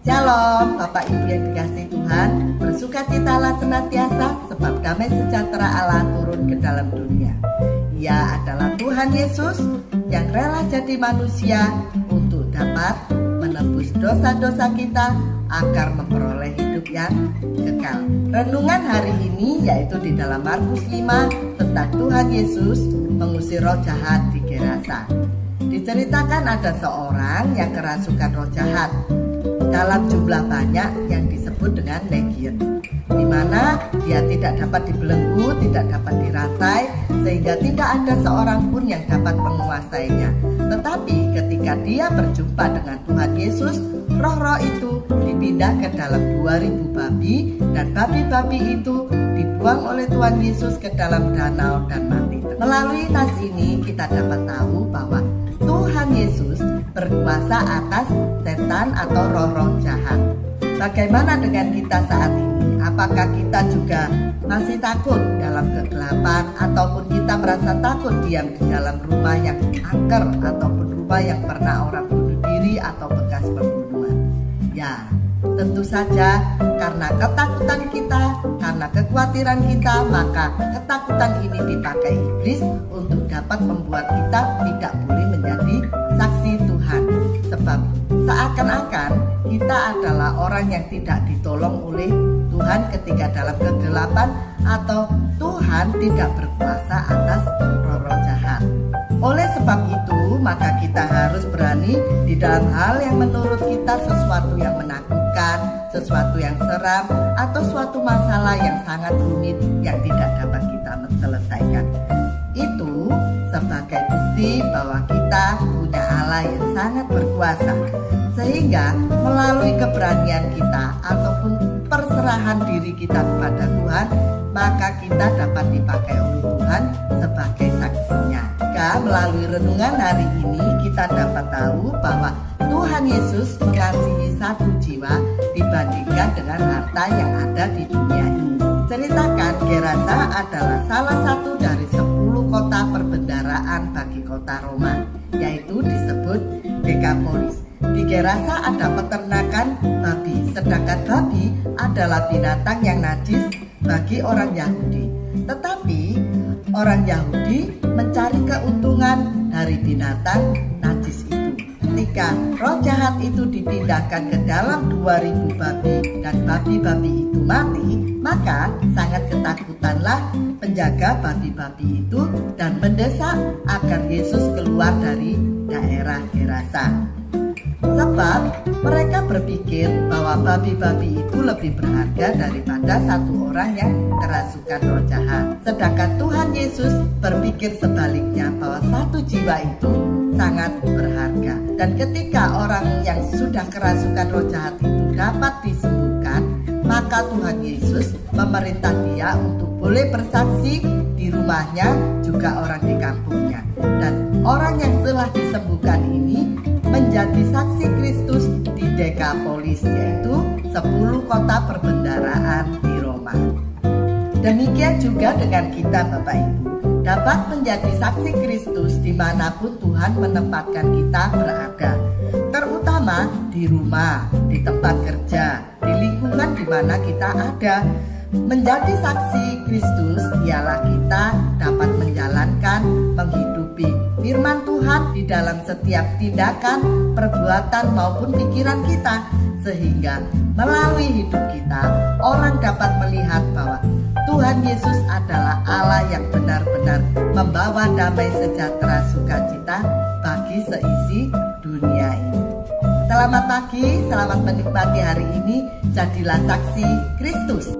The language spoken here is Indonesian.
Shalom, Bapak Ibu yang dikasihi Tuhan, bersukacitalah senantiasa sebab damai sejahtera Allah turun ke dalam dunia. Ia adalah Tuhan Yesus yang rela jadi manusia untuk dapat menebus dosa-dosa kita agar memperoleh hidup yang kekal. Renungan hari ini yaitu di dalam Markus 5 tentang Tuhan Yesus mengusir roh jahat di Gerasa. Diceritakan ada seorang yang kerasukan roh jahat dalam jumlah banyak yang disebut dengan legion, di mana dia tidak dapat dibelenggu, tidak dapat dirantai, sehingga tidak ada seorang pun yang dapat menguasainya. Tetapi ketika dia berjumpa dengan Tuhan Yesus, roh-roh itu dipindah ke dalam 2000 babi, dan babi-babi itu dibuang oleh Tuhan Yesus ke dalam danau dan mati. Melalui nas ini kita dapat tahu bahwa Tuhan Yesus berkuasa atas setan atau roh-roh jahat. Bagaimana dengan kita saat ini? Apakah kita juga masih takut dalam kegelapan, ataupun kita merasa takut diam di dalam rumah yang angker, ataupun rumah yang pernah orang bunuh diri atau bekas pembunuhan? Ya, tentu saja karena ketakutan kita, karena kekhawatiran kita, maka ketakutan ini dipakai iblis untuk dapat membuat kita tidak boleh menjadi saksi Tuhan. Sebab seakan-akan kita adalah orang yang tidak ditolong oleh Tuhan ketika dalam kegelapan, atau Tuhan tidak berkuasa atas roh-roh jahat. Oleh sebab itu, maka kita harus berani di dalam hal yang menurut kita sesuatu yang menakutkan, sesuatu yang seram, atau suatu masalah yang sangat rumit yang tidak dapat kita selesaikan. Itu sebagai bukti bahwa kita punya Allah yang sangat berkuasa, sehingga melalui keberanian kita ataupun perserahan diri kita kepada Tuhan, maka kita dapat dipakai oleh Tuhan sebagai saksinya. Melalui renungan hari ini kita dapat tahu bahwa Tuhan Yesus mengasihi satu jiwa dibandingkan dengan harta yang ada di dunia ini. Ceritakan Gerasa adalah salah satu dari 10 kota perbendaharaan bagi kota Roma, yaitu disebut Dekapolis. Di Gerasa ada peternakan babi, sedangkan babi adalah binatang yang najis bagi orang Yahudi. Tetapi orang Yahudi mencari keuntungan dari binatang najis itu. Ketika roh jahat itu dipindahkan ke dalam 2000 babi dan babi-babi itu mati, maka sangat ketakutanlah penjaga babi-babi itu dan mendesak agar Yesus keluar dari daerah Gerasa. Sebab mereka berpikir bahwa babi-babi itu lebih berharga daripada satu orang yang kerasukan roh jahat. Sedangkan Tuhan Yesus berpikir sebaliknya, bahwa satu jiwa itu sangat berharga. Dan ketika orang yang sudah kerasukan roh jahat itu dapat disembuhkan, maka Tuhan Yesus memerintah dia untuk boleh bersaksi di rumahnya, juga orang di kampungnya. Dan orang yang telah disembuhkan ini menjadi saksi Kristus di Dekapolis, yaitu 10 kota perbendaharaan di Roma. Demikian juga dengan kita, Bapak Ibu, dapat menjadi saksi Kristus dimanapun Tuhan menempatkan kita berada, terutama di rumah, di tempat kerja, di lingkungan di mana kita ada. Menjadi saksi Kristus ialah kita dapat menjalankan, menghidupi firman Tuhan di dalam setiap tindakan, perbuatan maupun pikiran kita, sehingga melalui hidup kita orang dapat melihat bahwa Tuhan Yesus adalah Allah yang benar-benar membawa damai sejahtera sukacita bagi seisi dunia ini. Selamat pagi, selamat menikmati hari ini. Jadilah saksi Kristus.